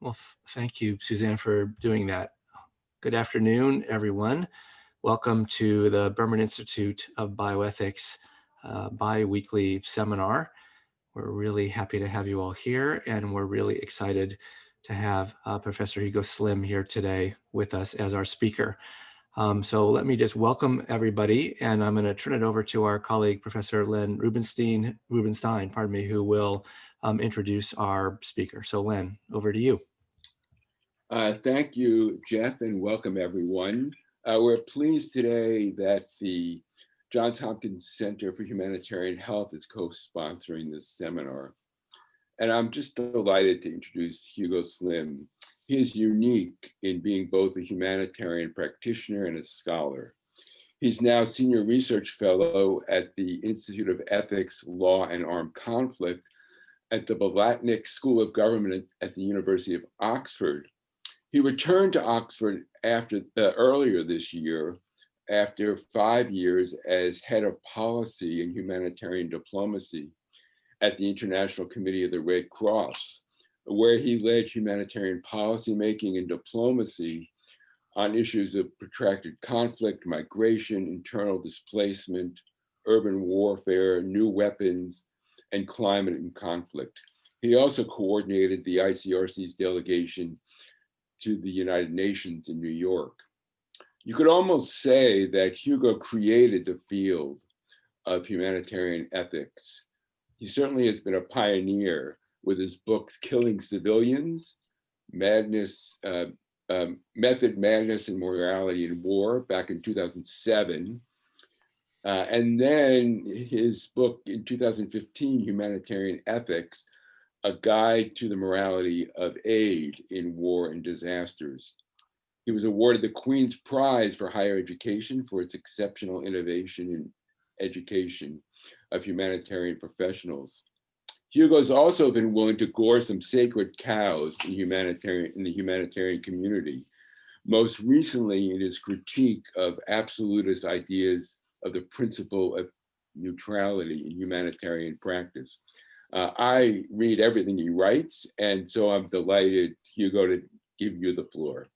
Well, thank you, Suzanne, for doing that. Good afternoon, everyone. Welcome to the Berman Institute of Bioethics bi-weekly seminar. We're really happy to have you all here, and we're really excited to have Professor Hugo Slim here today with us as our speaker. So let me just welcome everybody, and I'm going to turn it over to our colleague, Professor Len Rubenstein, who will introduce our speaker. So Len, over to you. Thank you, Jeff, and welcome everyone. We're pleased today that the Johns Hopkins Center for Humanitarian Health is co-sponsoring this seminar. And I'm just delighted to introduce Hugo Slim. He is unique in being both a humanitarian practitioner and a scholar. He's now Senior Research Fellow at the Institute of Ethics, Law, and Armed Conflict at the Blavatnik School of Government at the University of Oxford. He returned to Oxford earlier this year after 5 years as head of policy and humanitarian diplomacy at the International Committee of the Red Cross, where he led humanitarian policymaking and diplomacy on issues of protracted conflict, migration, internal displacement, urban warfare, new weapons, and climate and conflict. He also coordinated the ICRC's delegation to the United Nations in New York. You could almost say that Hugo created the field of humanitarian ethics. He certainly has been a pioneer with his books, Killing Civilians, Madness, Method, Madness, and Morality in War back in 2007. And then his book in 2015, Humanitarian Ethics, A Guide to the Morality of Aid in War and Disasters. He was awarded the Queen's Prize for Higher Education for its exceptional innovation in education of humanitarian professionals. Hugo's also been willing to gore some sacred cows in the humanitarian community, most recently in his critique of absolutist ideas of the principle of neutrality in humanitarian practice. I read everything he writes, and so I'm delighted, Hugo, to give you the floor.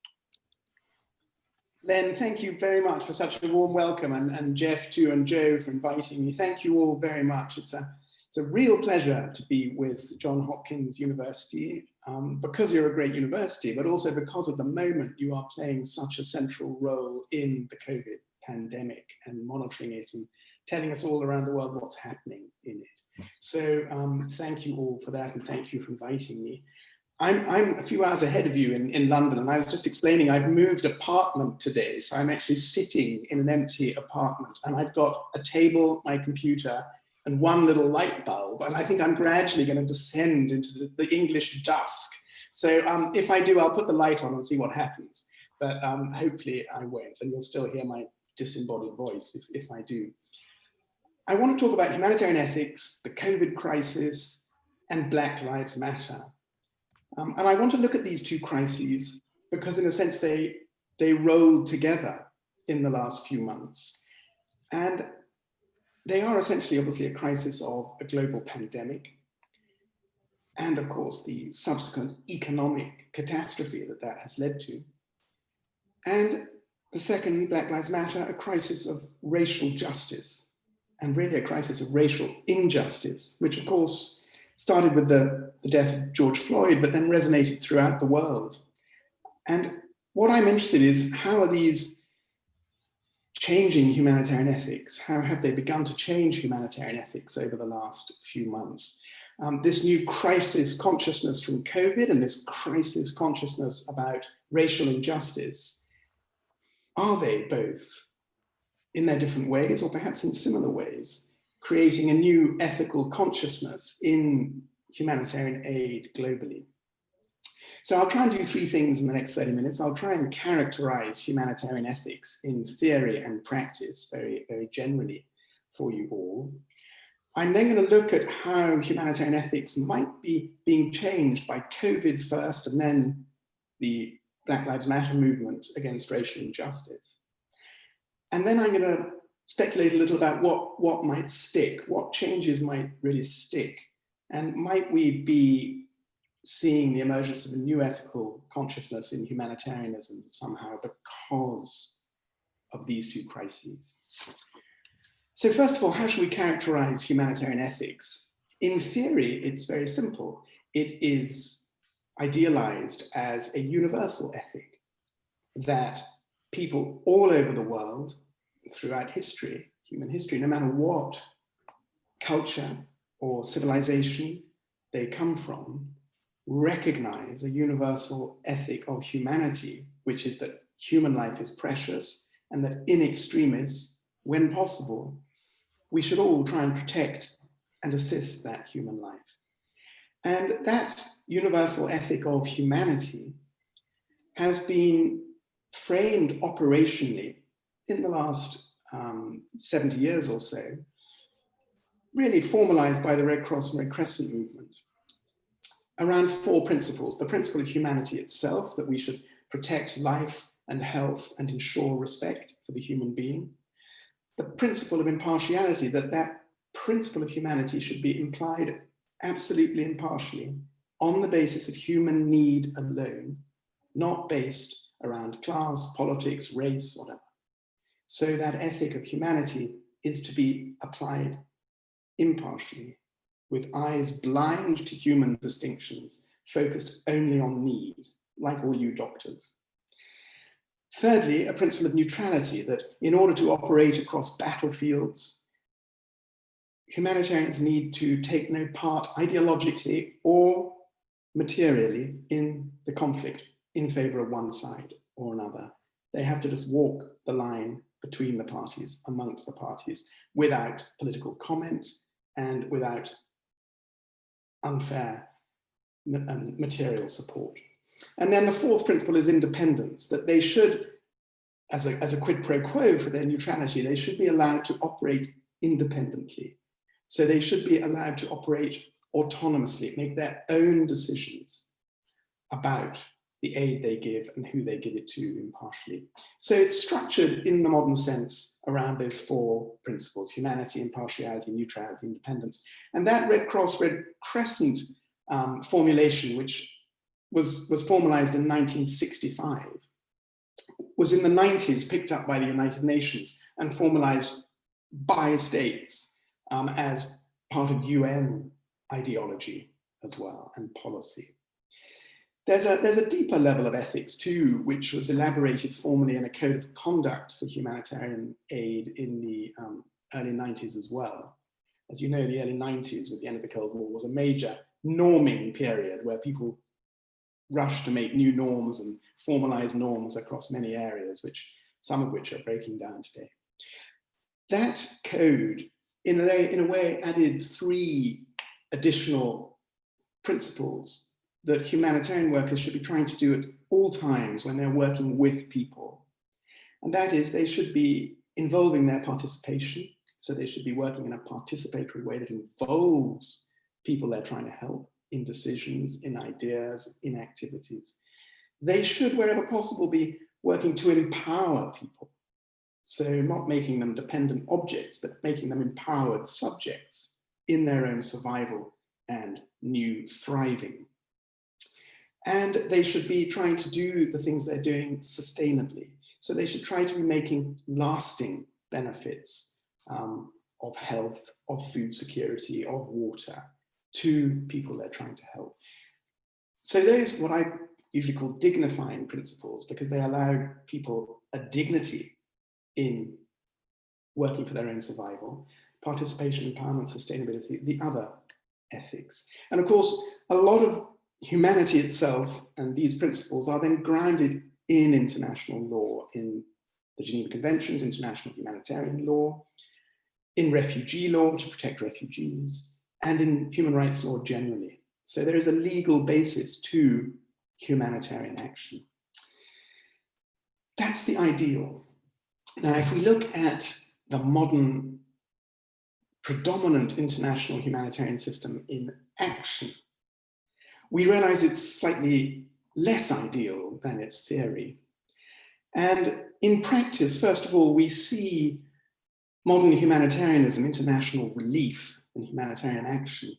Len, thank you very much for such a warm welcome, and Jeff too, and Joe for inviting me. Thank you all very much. It's a real pleasure to be with Johns Hopkins University, because you're a great university, but also because of the moment you are playing such a central role in the COVID pandemic and monitoring it and telling us all around the world what's happening in it. So thank you all for that, and thank you for inviting me. I'm a few hours ahead of you in London, and I was just explaining I've moved apartment today, so I'm actually sitting in an empty apartment, and I've got a table, my computer, and one little light bulb, and I think I'm gradually going to descend into the English dusk. So if I do, I'll put the light on and see what happens, but hopefully I won't, and you'll still hear my disembodied voice if I do. I want to talk about humanitarian ethics, the COVID crisis, and Black Lives Matter. And I want to look at these two crises because in a sense they rolled together in the last few months. And they are essentially obviously a crisis of a global pandemic and of course the subsequent economic catastrophe that has led to. And the second, Black Lives Matter, a crisis of racial justice and really a crisis of racial injustice, which of course started with the death of George Floyd, but then resonated throughout the world. And what I'm interested in is how are these changing humanitarian ethics? How have they begun to change humanitarian ethics over the last few months? This new crisis consciousness from COVID and this crisis consciousness about racial injustice, are they both in their different ways or perhaps in similar ways, creating a new ethical consciousness in humanitarian aid globally? So I'll try and do three things in the next 30 minutes. I'll try and characterize humanitarian ethics in theory and practice very, very generally for you all. I'm then going to look at how humanitarian ethics might be being changed by COVID first and then the Black Lives Matter movement against racial injustice. And then I'm going to speculate a little about what might stick, what changes might really stick, and might we be seeing the emergence of a new ethical consciousness in humanitarianism somehow because of these two crises. So first of all, how should we characterize humanitarian ethics? In theory, it's very simple. It is idealized as a universal ethic that people all over the world, throughout history, human history, no matter what culture or civilization they come from, recognize a universal ethic of humanity, which is that human life is precious and that in extremis, when possible, we should all try and protect and assist that human life. And that universal ethic of humanity has been framed operationally in the last 70 years or so, really formalized by the Red Cross and Red Crescent movement around four principles. The principle of humanity itself, that we should protect life and health and ensure respect for the human being. The principle of impartiality, that principle of humanity should be implied absolutely impartially on the basis of human need alone, not based around class, politics, race, whatever. So that ethic of humanity is to be applied impartially, with eyes blind to human distinctions, focused only on need, like all you doctors. Thirdly, a principle of neutrality, that in order to operate across battlefields, humanitarians need to take no part ideologically or materially in the conflict in favor of one side or another. They have to just walk the line between the parties, amongst the parties, without political comment and without unfair material support. And then the fourth principle is independence, that they should, as a quid pro quo for their neutrality, they should be allowed to operate independently. So they should be allowed to operate autonomously, make their own decisions about the aid they give and who they give it to impartially. So it's structured in the modern sense around those four principles: humanity, impartiality, neutrality, independence. And that Red Cross, Red Crescent formulation, which was formalized in 1965, was in the 90s picked up by the United Nations and formalized by states as part of UN ideology as well and policy. There's a deeper level of ethics too, which was elaborated formally in a code of conduct for humanitarian aid in the early 90s as well. As you know, the early 90s, with the end of the Cold War, was a major norming period where people rushed to make new norms and formalize norms across many areas, some of which are breaking down today. That code, in a way, added three additional principles that humanitarian workers should be trying to do at all times when they're working with people. And that is, they should be involving their participation. So they should be working in a participatory way that involves people they're trying to help in decisions, in ideas, in activities. They should, wherever possible, be working to empower people. So not making them dependent objects, but making them empowered subjects in their own survival and new thriving. And they should be trying to do the things they're doing sustainably. So they should try to be making lasting benefits of health, of food security, of water to people they're trying to help. So those, what I usually call dignifying principles, because they allow people a dignity in working for their own survival: participation, empowerment, sustainability, the other ethics. And of course, a lot of humanity itself and these principles are then grounded in international law, in the Geneva Conventions, international humanitarian law, in refugee law to protect refugees, and in human rights law generally. So there is a legal basis to humanitarian action. That's the ideal. Now, if we look at the modern predominant international humanitarian system in action, we realize it's slightly less ideal than its theory. And in practice, first of all, we see modern humanitarianism, international relief and humanitarian action,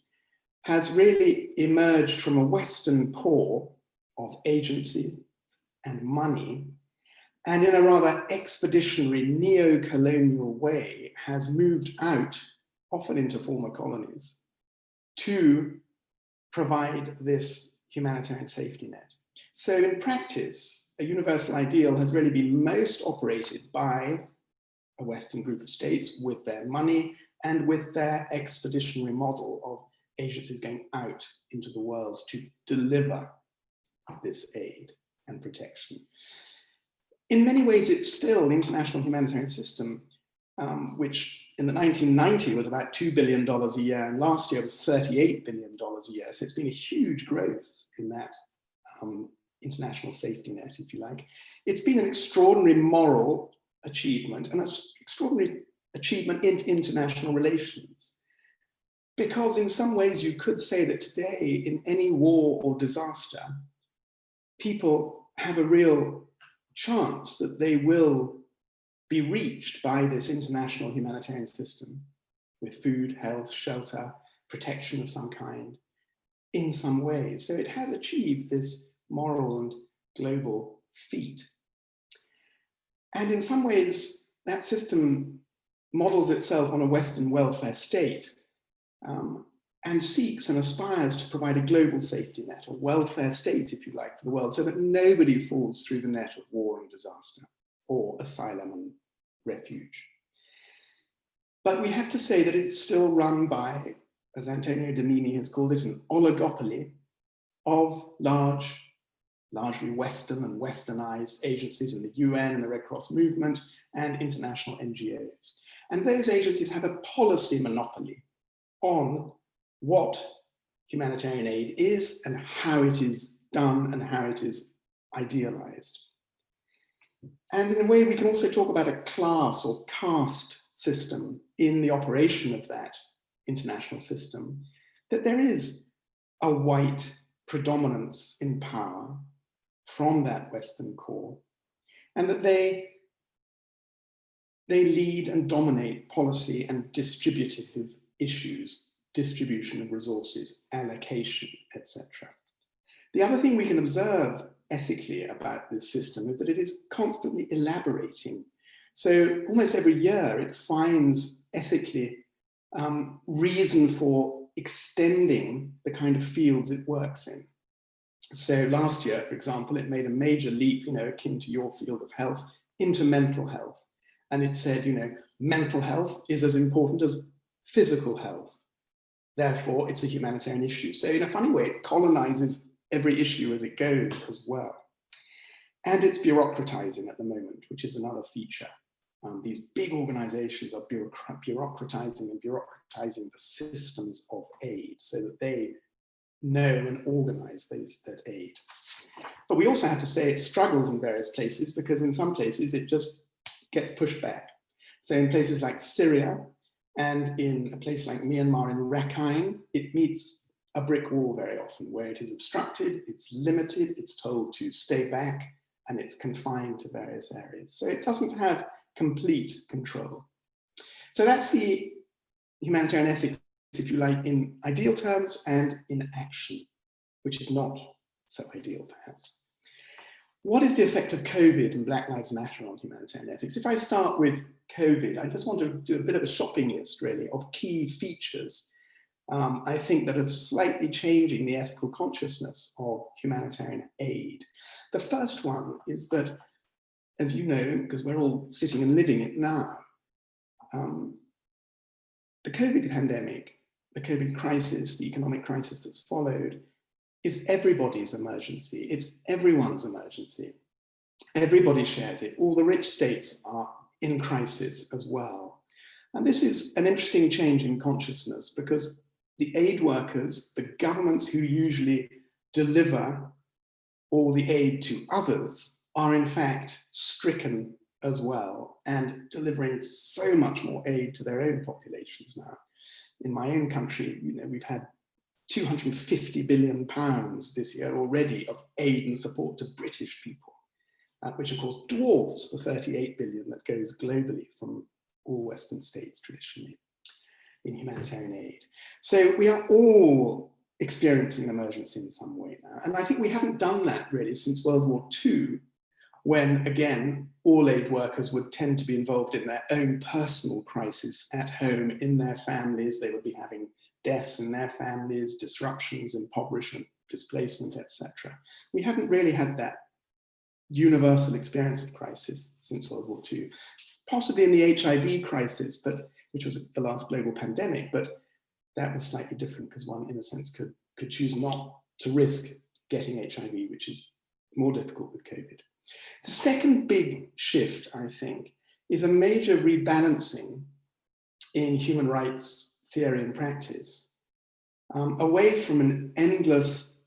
has really emerged from a Western core of agency and money, and in a rather expeditionary neo-colonial way has moved out, often into former colonies, to provide this humanitarian safety net. So in practice, a universal ideal has really been most operated by a Western group of states with their money and with their expeditionary model of agencies going out into the world to deliver this aid and protection. In many ways, it's still the international humanitarian system, which in the 1990s was about $2 billion a year, and last year was $38 billion a year. So it's been a huge growth in that international safety net, if you like. It's been an extraordinary moral achievement and an extraordinary achievement in international relations. Because in some ways you could say that today in any war or disaster, people have a real chance that they will be reached by this international humanitarian system with food, health, shelter, protection of some kind in some ways. So it has achieved this moral and global feat. And in some ways, that system models itself on a Western welfare state and seeks and aspires to provide a global safety net, a welfare state, if you like, for the world, so that nobody falls through the net of war and disaster or asylum and refuge. But we have to say that it's still run by, as Antonio Domini has called it, an oligopoly of largely Western and Westernized agencies in the UN and the Red Cross movement and international NGOs. And those agencies have a policy monopoly on what humanitarian aid is and how it is done and how it is idealized. And in a way, we can also talk about a class or caste system in the operation of that international system, that there is a white predominance in power from that Western core, and that they lead and dominate policy and distributive issues, distribution of resources, allocation, etc. The other thing we can observe ethically about this system is that it is constantly elaborating. So almost every year it finds ethically reason for extending the kind of fields it works in. So last year, for example, it made a major leap, akin to your field of health, into mental health. And it said, mental health is as important as physical health. Therefore, it's a humanitarian issue. So in a funny way, it colonizes every issue as it goes as well. And it's bureaucratizing at the moment, which is another feature. These big organizations are bureaucratizing the systems of aid so that they know and organize that aid. But we also have to say it struggles in various places, because in some places it just gets pushed back. So in places like Syria and in a place like Myanmar in Rakhine, it meets a brick wall very often, where it is obstructed, it's limited, it's told to stay back, and it's confined to various areas. So it doesn't have complete control. So that's the humanitarian ethics, if you like, in ideal terms and in action, which is not so ideal, perhaps. What is the effect of COVID and Black Lives Matter on humanitarian ethics? If I start with COVID, I just want to do a bit of a shopping list, really, of key features, I think, that are slightly changing the ethical consciousness of humanitarian aid. The first one is that, as you know, because we're all sitting and living it now, the COVID pandemic, the COVID crisis, the economic crisis that's followed, is everybody's emergency. It's everyone's emergency. Everybody shares it. All the rich states are in crisis as well. And this is an interesting change in consciousness, because the aid workers, the governments who usually deliver all the aid to others, are in fact stricken as well and delivering so much more aid to their own populations now. In my own country, we've had £250 billion this year already of aid and support to British people, which of course dwarfs the 38 billion that goes globally from all Western states traditionally in humanitarian aid. So we are all experiencing an emergency in some way now. And I think we haven't done that really since World War II, when, again, all aid workers would tend to be involved in their own personal crisis at home, in their families. They would be having deaths in their families, disruptions, impoverishment, displacement, etc. We haven't really had that universal experience of crisis since World War II, possibly in the HIV crisis, which was the last global pandemic, but that was slightly different because one, in a sense, could choose not to risk getting HIV, which is more difficult with COVID. The second big shift, I think, is a major rebalancing in human rights theory and practice, away from an endless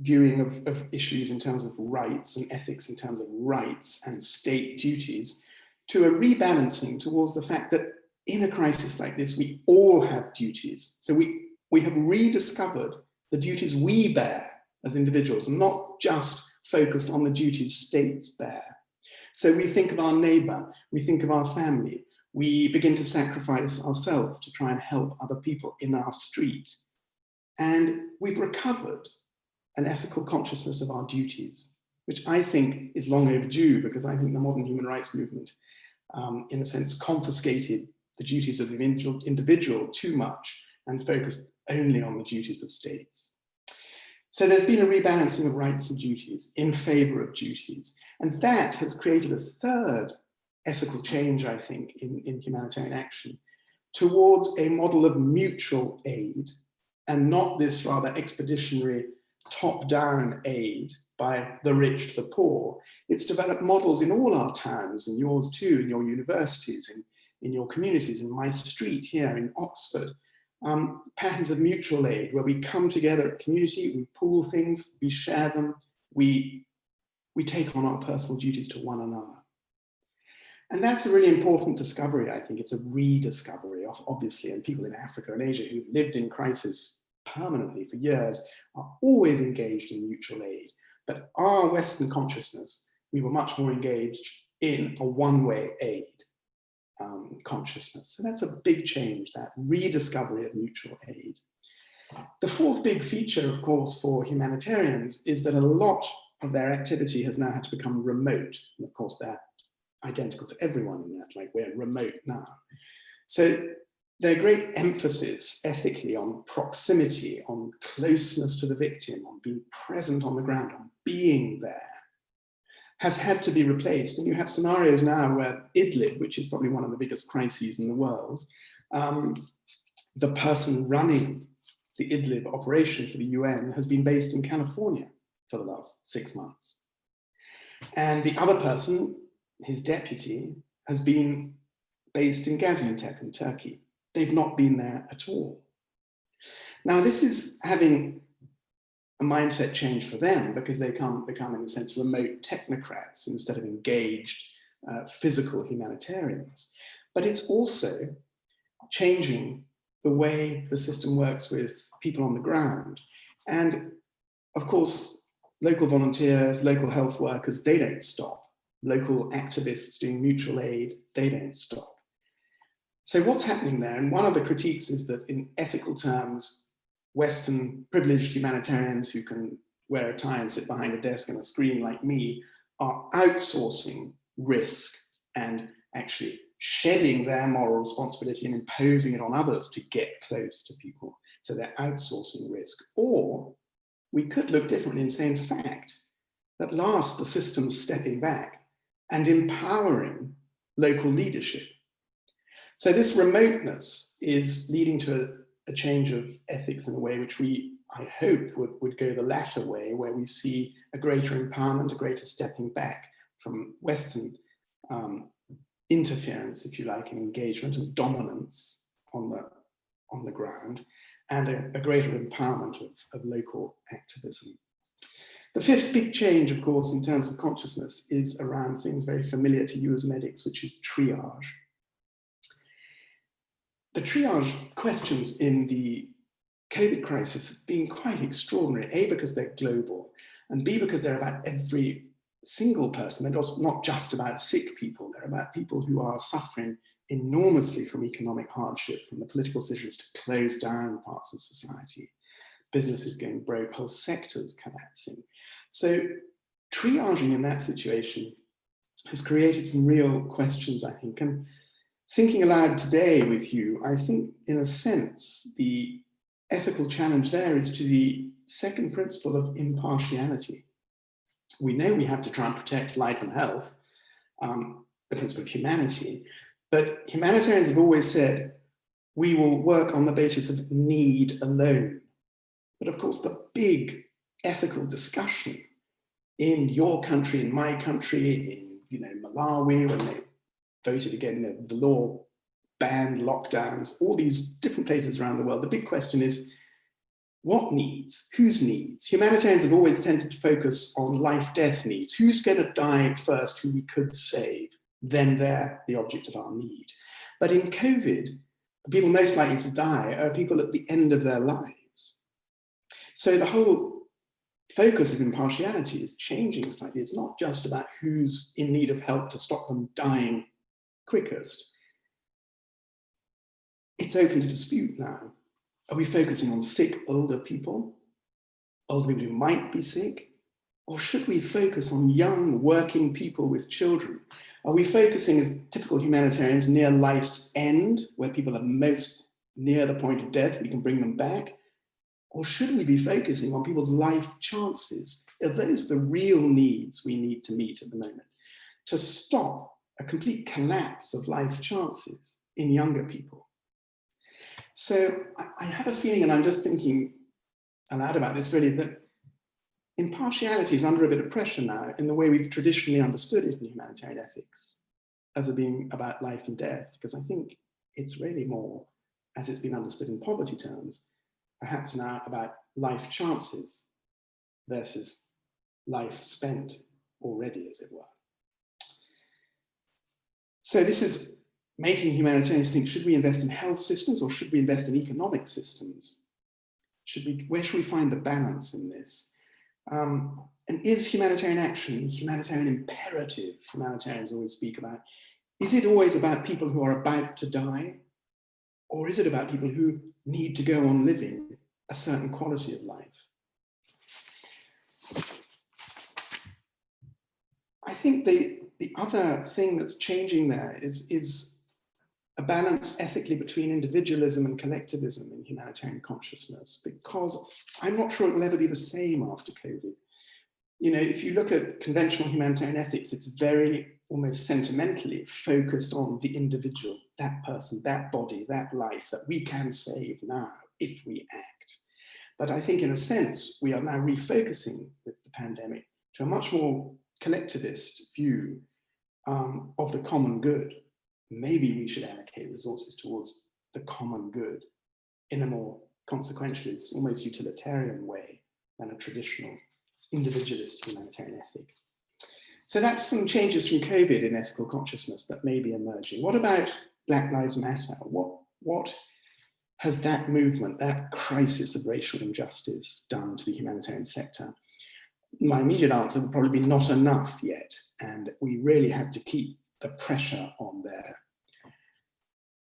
viewing of issues in terms of rights and ethics in terms of rights and state duties, to a rebalancing towards the fact that in a crisis like this, we all have duties. So we have rediscovered the duties we bear as individuals, and not just focused on the duties states bear. So we think of our neighbor, we think of our family, we begin to sacrifice ourselves to try and help other people in our street. And we've recovered an ethical consciousness of our duties, which I think is long overdue, because I think the modern human rights movement, in a sense, confiscated the duties of the individual too much and focused only on the duties of states. So there's been a rebalancing of rights and duties in favor of duties. And that has created a third ethical change, I think, in humanitarian action, towards a model of mutual aid, and not this rather expeditionary top-down aid by the rich to the poor. It's developed models in all our towns, and yours too, in your universities, in your communities, in my street here in Oxford, patterns of mutual aid, where we come together at community, we pool things, we share them, we take on our personal duties to one another. And that's a really important discovery, I think. It's a rediscovery, obviously, and people in Africa and Asia who've lived in crisis permanently for years are always engaged in mutual aid. But our Western consciousness, we were much more engaged in a one-way aid consciousness. So that's a big change, that rediscovery of mutual aid. The fourth big feature, of course, for humanitarians is that a lot of their activity has now had to become remote. And of course, they're identical to everyone in that, like we're remote now. So their great emphasis ethically on proximity, on closeness to the victim, on being present on the ground, on being there, has had to be replaced. And you have scenarios now where Idlib, which is probably one of the biggest crises in the world, the person running the Idlib operation for the UN has been based in California for the last 6 months. And the other person, his deputy, has been based in Gaziantep in Turkey. They've not been there at all. Now, this is having a mindset change for them, because they become, in a sense, remote technocrats instead of engaged physical humanitarians. But it's also changing the way the system works with people on the ground. And of course, local volunteers, local health workers, they don't stop. Local activists doing mutual aid, they don't stop. So what's happening there? And one of the critiques is that in ethical terms, Western privileged humanitarians who can wear a tie and sit behind a desk and a screen like me are outsourcing risk and actually shedding their moral responsibility and imposing it on others to get close to people. So they're outsourcing risk. Or we could look differently and say, in fact, at last the system's stepping back and empowering local leadership. So this remoteness is leading to a change of ethics in a way which we, I hope, would go the latter way, where we see a greater empowerment, a greater stepping back from Western interference, if you like, and engagement and dominance on the ground, and a greater empowerment of local activism. The fifth big change, of course, in terms of consciousness is around things very familiar to you as medics, which is triage. The triage questions in the COVID crisis have been quite extraordinary, A, because they're global, and B, because they're about every single person. They're not just about sick people, they're about people who are suffering enormously from economic hardship, from the political decisions to close down parts of society. businesses going broke, whole sectors collapsing. So triaging in that situation has created some real questions, I think. And thinking aloud today with you, I think in a sense, the ethical challenge there is to the second principle of impartiality. We know we have to try and protect life and health, the principle of humanity, but humanitarians have always said, we will work on the basis of need alone. But of course, the big ethical discussion in your country, in my country, in Malawi, when they voted again, the law banned lockdowns, all these different places around the world, the big question is, what needs? Whose needs? Humanitarians have always tended to focus on life-death needs. Who's going to die first, who we could save? Then they're the object of our need. But in COVID, the people most likely to die are people at the end of their lives. So the whole focus of impartiality is changing slightly. It's not just about who's in need of help to stop them dying quickest. It's open to dispute now. Are we focusing on sick older people who might be sick? Or should we focus on young working people with children? Are we focusing as typical humanitarians near life's end, where people are most near the point of death, we can bring them back? Or should we be focusing on people's life chances? Are those the real needs we need to meet at the moment? To stop a complete collapse of life chances in younger people. So I have a feeling, and I'm just thinking aloud about this really, that impartiality is under a bit of pressure now in the way we've traditionally understood it in humanitarian ethics as being about life and death, because I think it's really more, as it's been understood in poverty terms, perhaps now about life chances versus life spent already, as it were. So this is making humanitarians think, should we invest in health systems or should we invest in economic systems? Where should we find the balance in this? And is humanitarian action, humanitarian imperative, humanitarians always speak about, is it always about people who are about to die? Or is it about people who need to go on living a certain quality of life? I think the other thing that's changing there is a balance ethically between individualism and collectivism in humanitarian consciousness, because I'm not sure it'll ever be the same after COVID. If you look at conventional humanitarian ethics, it's very almost sentimentally focused on the individual, that person, that body, that life that we can save now if we act. But I think in a sense, we are now refocusing with the pandemic to a much more collectivist view of the common good. Maybe we should allocate resources towards the common good in a more consequential, almost utilitarian way than a traditional individualist humanitarian ethic. So that's some changes from COVID in ethical consciousness that may be emerging. What about Black Lives Matter? What has that movement, that crisis of racial injustice done to the humanitarian sector? My immediate answer would probably be not enough yet, and we really have to keep the pressure on there.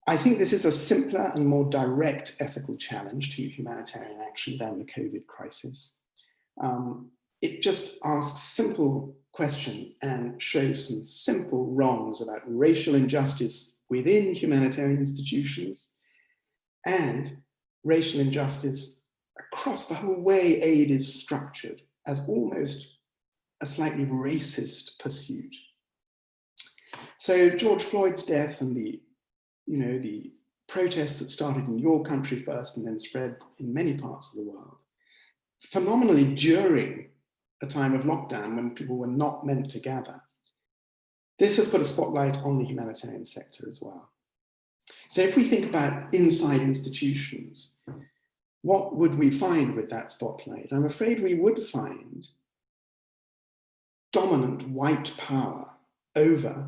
I think this is a simpler and more direct ethical challenge to humanitarian action than the COVID crisis. It just asks simple questions and shows some simple wrongs about racial injustice within humanitarian institutions and racial injustice across the whole way aid is structured as almost a slightly racist pursuit. So George Floyd's death and the protests that started in your country first and then spread in many parts of the world, phenomenally during a time of lockdown when people were not meant to gather. This has put a spotlight on the humanitarian sector as well. So if we think about inside institutions, what would we find with that spotlight? I'm afraid we would find dominant white power over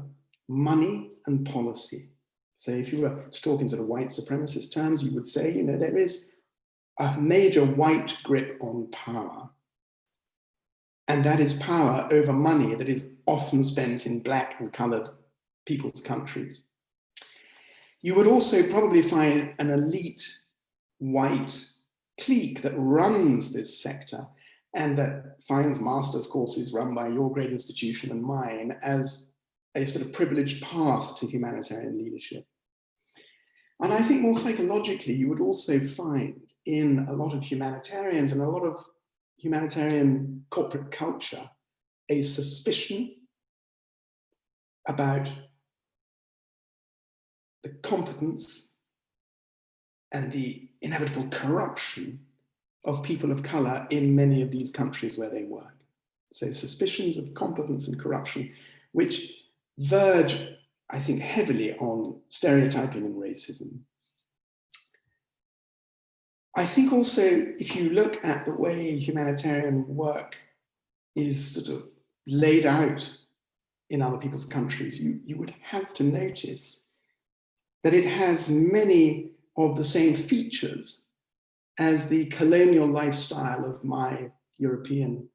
money and policy. So if you were to talk in sort of white supremacist terms, you would say, there is a major white grip on power. And that is power over money that is often spent in Black and coloured people's countries. You would also probably find an elite white clique that runs this sector and that finds master's courses run by your great institution and mine as a sort of privileged path to humanitarian leadership. And I think more psychologically, you would also find in a lot of humanitarians and a lot of humanitarian corporate culture, a suspicion about the competence and the inevitable corruption of people of color in many of these countries where they work. So suspicions of competence and corruption, which verge, I think, heavily on stereotyping and racism. I think also, if you look at the way humanitarian work is sort of laid out in other people's countries, you would have to notice that it has many of the same features as the colonial lifestyle of my European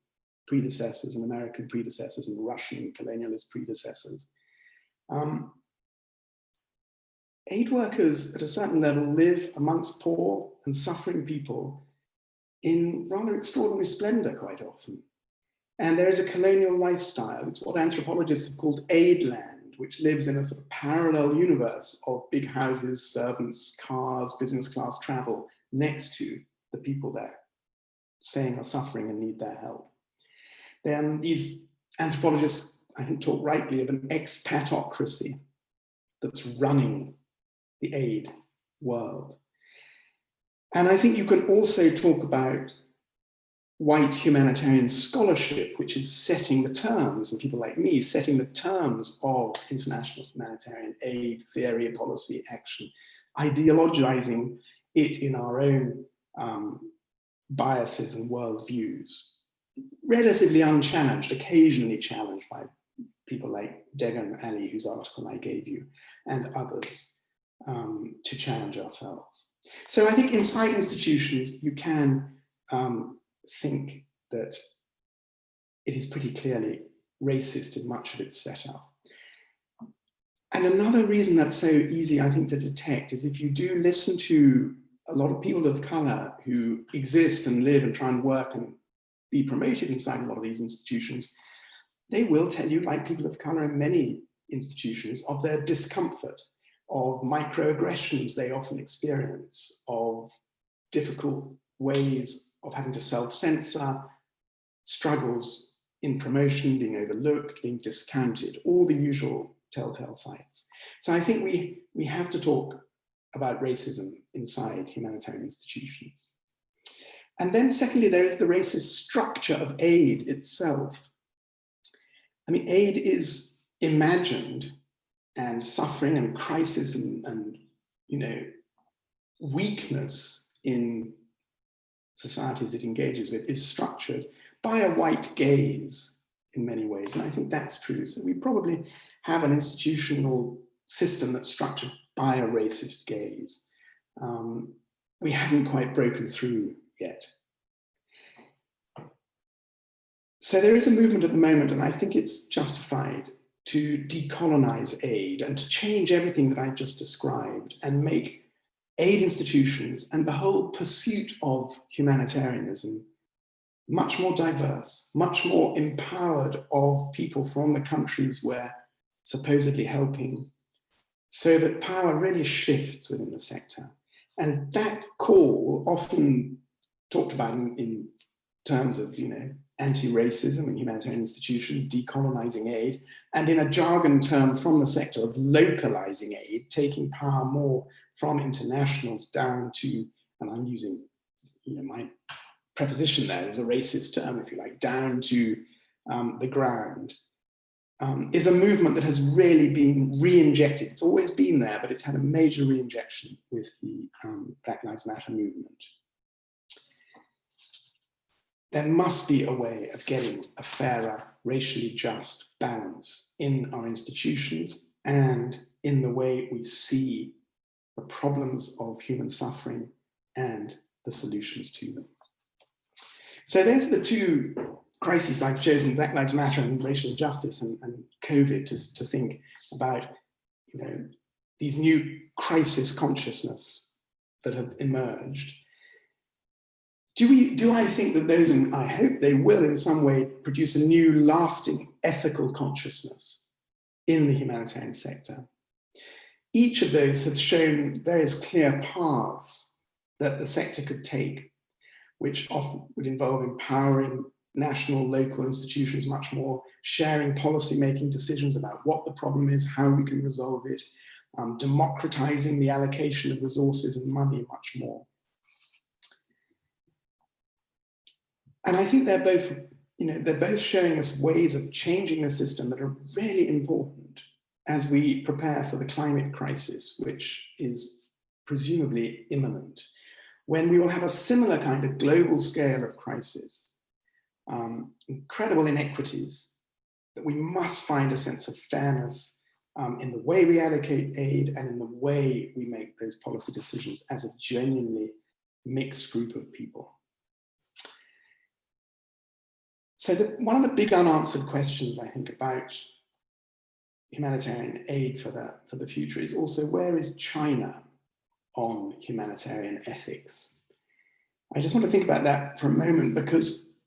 predecessors and American predecessors and Russian colonialist predecessors. Aid workers at a certain level live amongst poor and suffering people in rather extraordinary splendor quite often. And there is a colonial lifestyle. It's what anthropologists have called aid land, which lives in a sort of parallel universe of big houses, servants, cars, business class travel next to the people there saying are suffering and need their help. Then these anthropologists, I think, talk rightly of an expatocracy that's running the aid world. And I think you can also talk about white humanitarian scholarship, which is setting the terms, and people like me setting the terms of international humanitarian aid, theory, policy, action, ideologizing it in our own biases and worldviews, relatively unchallenged, occasionally challenged by people like Degan Ali, whose article I gave you, and others, to challenge ourselves. So I think inside institutions, you can think that it is pretty clearly racist in much of its setup. And another reason that's so easy, I think, to detect is if you do listen to a lot of people of color who exist and live and try and work and be promoted inside a lot of these institutions, they will tell you, like people of color in many institutions, of their discomfort, of microaggressions they often experience, of difficult ways of having to self-censor, struggles in promotion, being overlooked, being discounted, all the usual telltale sites. So I think we have to talk about racism inside humanitarian institutions. And then secondly, there is the racist structure of aid itself. I mean, aid is imagined, and suffering and crisis and you know, weakness in societies it engages with is structured by a white gaze in many ways. And I think that's true. So we probably have an institutional system that's structured by a racist gaze. We haven't quite broken through yet. So there is a movement at the moment, and I think it's justified, to decolonize aid and to change everything that I just described and make aid institutions and the whole pursuit of humanitarianism much more diverse, much more empowered of people from the countries we're supposedly helping, so that power really shifts within the sector. And that call, often talked about in terms of, you know, anti-racism and humanitarian institutions, decolonizing aid, and in a jargon term from the sector of localizing aid, taking power more from internationals down to, and I'm using, you know, my preposition there is a racist term, if you like, down to the ground, is a movement that has really been re-injected. It's always been there, but it's had a major re-injection with the Black Lives Matter movement. There must be a way of getting a fairer, racially just balance in our institutions and in the way we see the problems of human suffering and the solutions to them. So those are the two crises I've chosen, Black Lives Matter and racial justice and COVID, to think about, you know, these new crisis consciousness that have emerged. Do I think that those, and I hope they will in some way, produce a new lasting ethical consciousness in the humanitarian sector? Each of those has shown various clear paths that the sector could take, which often would involve empowering national, local institutions much more, sharing policy-making decisions about what the problem is, how we can resolve it, democratizing the allocation of resources and money much more. And I think they're both showing us ways of changing the system that are really important as we prepare for the climate crisis, which is presumably imminent, when we will have a similar kind of global scale of crisis, incredible inequities, that we must find a sense of fairness in the way we allocate aid and in the way we make those policy decisions as a genuinely mixed group of people. So one of the big unanswered questions, I think, about humanitarian aid for the future is also, where is China on humanitarian ethics? I just want to think about that for a moment, because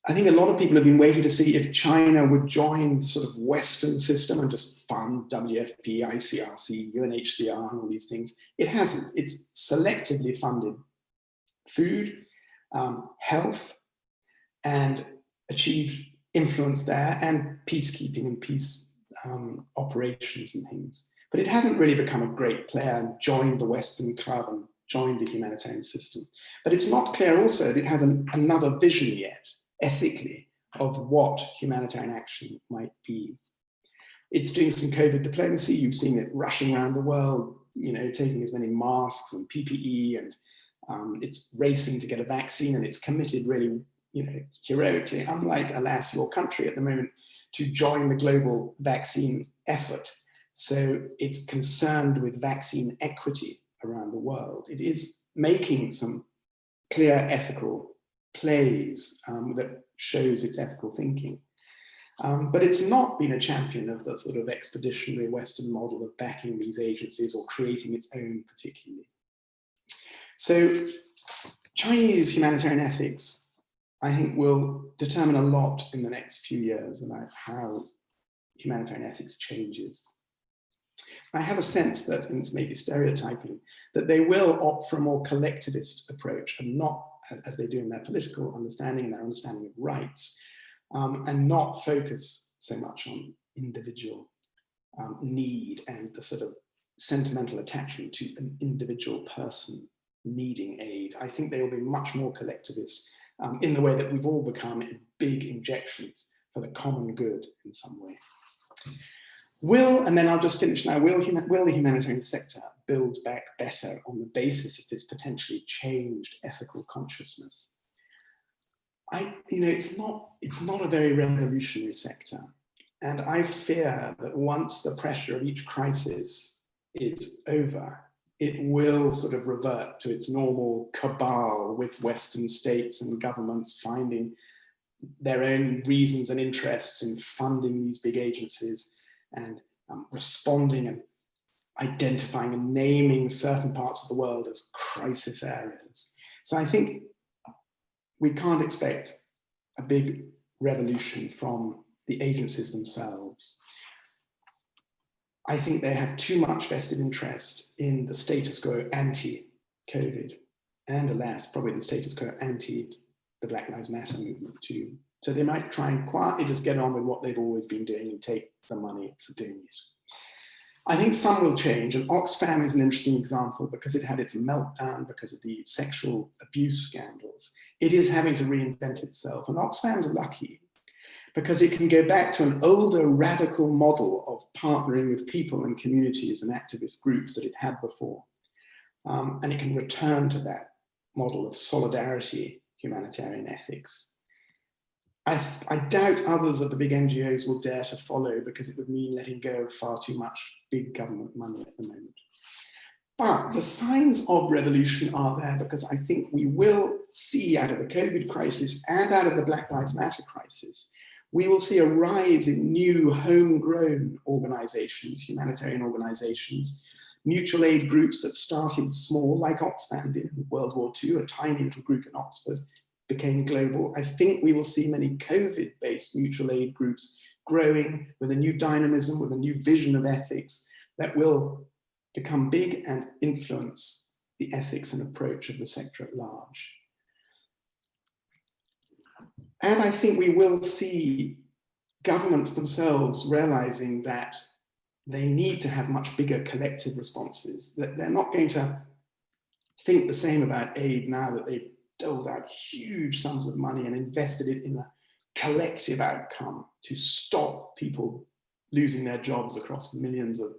I think a lot of people have been waiting to see if China would join the sort of Western system and just fund WFP, ICRC, UNHCR, and all these things. It hasn't. It's selectively funded food, health, and achieved influence there, and peacekeeping and peace operations and things. But it hasn't really become a great player and joined the Western club and joined the humanitarian system. But it's not clear also that it has another vision yet, ethically, of what humanitarian action might be. It's doing some COVID diplomacy. You've seen it rushing around the world, taking as many masks and PPE, and it's racing to get a vaccine, and it's committed really, heroically, unlike, alas, your country at the moment, to join the global vaccine effort. So it's concerned with vaccine equity around the world. It is making some clear ethical plays that shows its ethical thinking. But it's not been a champion of the sort of expeditionary Western model of backing these agencies or creating its own particularly. So Chinese humanitarian ethics, I think, will determine a lot in the next few years about how humanitarian ethics changes. I have a sense that, and this may be stereotyping, that they will opt for a more collectivist approach, and not, as they do in their political understanding and their understanding of rights, and not focus so much on individual need and the sort of sentimental attachment to an individual person needing aid. I think they will be much more collectivist in the way that we've all become in big injections for the common good in some way. And then I'll just finish now, will the humanitarian sector build back better on the basis of this potentially changed ethical consciousness? It's not a very revolutionary sector. And I fear that once the pressure of each crisis is over, it will sort of revert to its normal cabal with Western states and governments finding their own reasons and interests in funding these big agencies and responding and identifying and naming certain parts of the world as crisis areas. So I think we can't expect a big revolution from the agencies themselves. I think they have too much vested interest in the status quo anti-COVID, and alas, probably the status quo anti the Black Lives Matter movement too. So they might try and quietly just get on with what they've always been doing and take the money for doing it. I think some will change, and Oxfam is an interesting example because it had its meltdown because of the sexual abuse scandals. It is having to reinvent itself, and Oxfam's lucky because it can go back to an older radical model of partnering with people and communities and activist groups that it had before. And it can return to that model of solidarity, humanitarian ethics. I doubt others of the big NGOs will dare to follow because it would mean letting go of far too much big government money at the moment. But the signs of revolution are there because I think we will see out of the COVID crisis and out of the Black Lives Matter crisis, we will see a rise in new homegrown organizations, humanitarian organizations, mutual aid groups that started small, like Oxfam did in World War II, a tiny little group in Oxford, became global. I think we will see many COVID-based mutual aid groups growing with a new dynamism, with a new vision of ethics that will become big and influence the ethics and approach of the sector at large. And I think we will see governments themselves realizing that they need to have much bigger collective responses, that they're not going to think the same about aid now that they've doled out huge sums of money and invested it in a collective outcome to stop people losing their jobs across millions of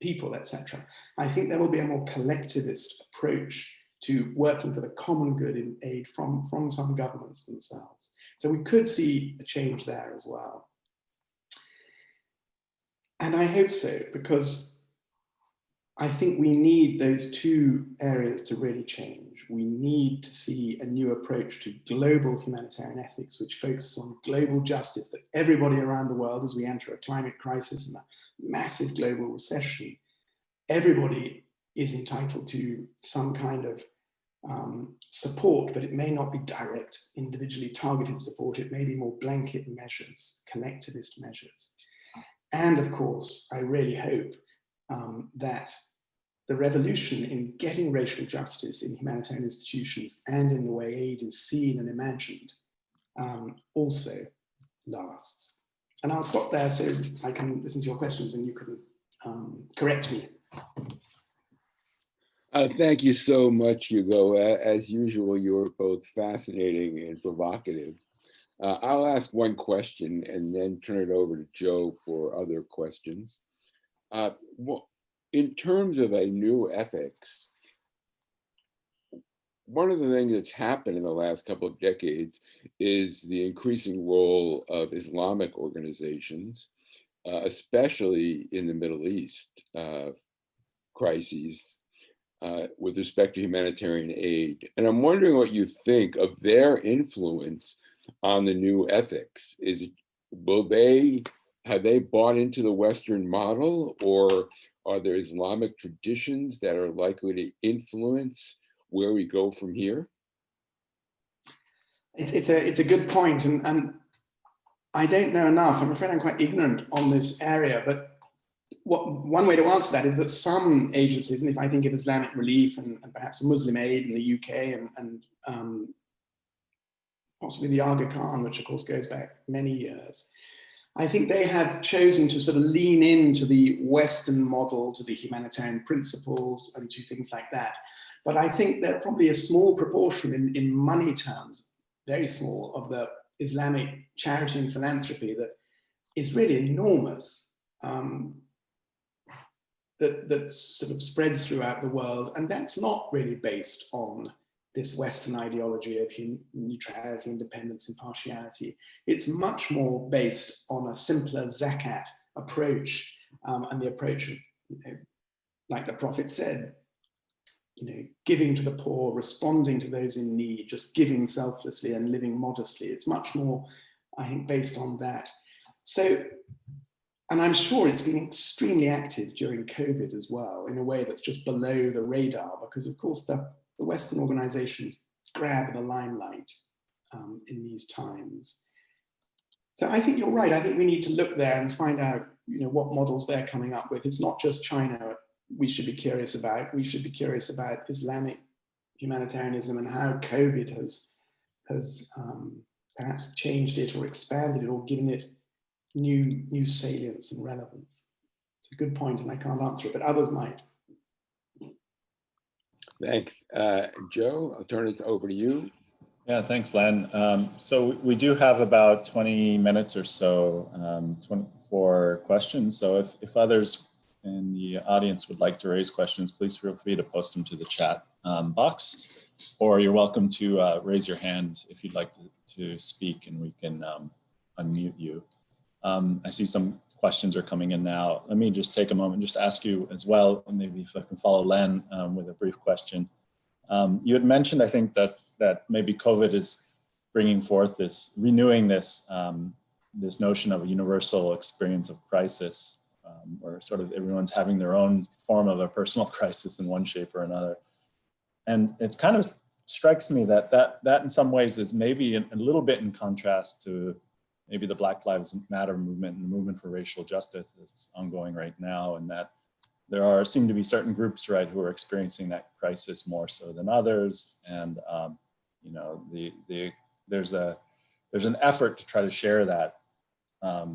people, etc. I think there will be a more collectivist approach to working for the common good in aid from some governments themselves. So we could see a change there as well. And I hope so, because I think we need those two areas to really change. We need to see a new approach to global humanitarian ethics, which focuses on global justice, that everybody around the world, as we enter a climate crisis and a massive global recession, everybody is entitled to some kind of support, but it may not be direct, individually targeted support. It may be more blanket measures, collectivist measures. And of course, I really hope that the revolution in getting racial justice in humanitarian institutions and in the way aid is seen and imagined also lasts. And I'll stop there so I can listen to your questions and you can correct me. Thank you so much, Hugo. As usual, you're both fascinating and provocative. I'll ask one question and then turn it over to Joe for other questions. In terms of a new ethics, one of the things that's happened in the last couple of decades is the increasing role of Islamic organizations, especially in the Middle East crises, with respect to humanitarian aid. And I'm wondering what you think of their influence on the new ethics. Have they bought into the Western model, or are there Islamic traditions that are likely to influence where we go from here? It's a good point, and I don't know enough. I'm afraid I'm quite ignorant on this area, but one way to answer that is that some agencies, and if I think of Islamic Relief and perhaps Muslim Aid in the UK and possibly the Aga Khan, which of course goes back many years, I think they have chosen to sort of lean into the Western model, to the humanitarian principles and to things like that. But I think they're probably a small proportion in money terms, very small, of the Islamic charity and philanthropy that is really enormous, that sort of spreads throughout the world. And that's not really based on this Western ideology of neutrality, independence, impartiality. It's much more based on a simpler zakat approach, and the approach of, like the Prophet said, giving to the poor, responding to those in need, just giving selflessly and living modestly. It's much more, I think, based on that. So, and I'm sure it's been extremely active during COVID as well, in a way that's just below the radar, because of course the Western organizations grab the limelight in these times. So I think you're right. I think we need to look there and find out, what models they're coming up with. It's not just China we should be curious about. We should be curious about Islamic humanitarianism and how COVID has perhaps changed it or expanded it or given it new salience and relevance. It's a good point, and I can't answer it, but others might. Thanks. Joe, I'll turn it over to you. Yeah, thanks, Len. So we do have about 20 minutes or so for questions. So if others in the audience would like to raise questions, please feel free to post them to the chat box, or you're welcome to raise your hand if you'd like to speak, and we can unmute you. I see some questions are coming in now. Let me just take a moment, just ask you as well, and maybe if I can follow Len with a brief question. You had mentioned, I think, that maybe COVID is bringing forth renewing this notion of a universal experience of crisis where sort of everyone's having their own form of a personal crisis in one shape or another. And it kind of strikes me that in some ways is maybe a little bit in contrast to maybe the Black Lives Matter movement and the movement for racial justice that's ongoing right now, and that there seem to be certain groups, right, who are experiencing that crisis more so than others. And you know, there's an effort to try to share that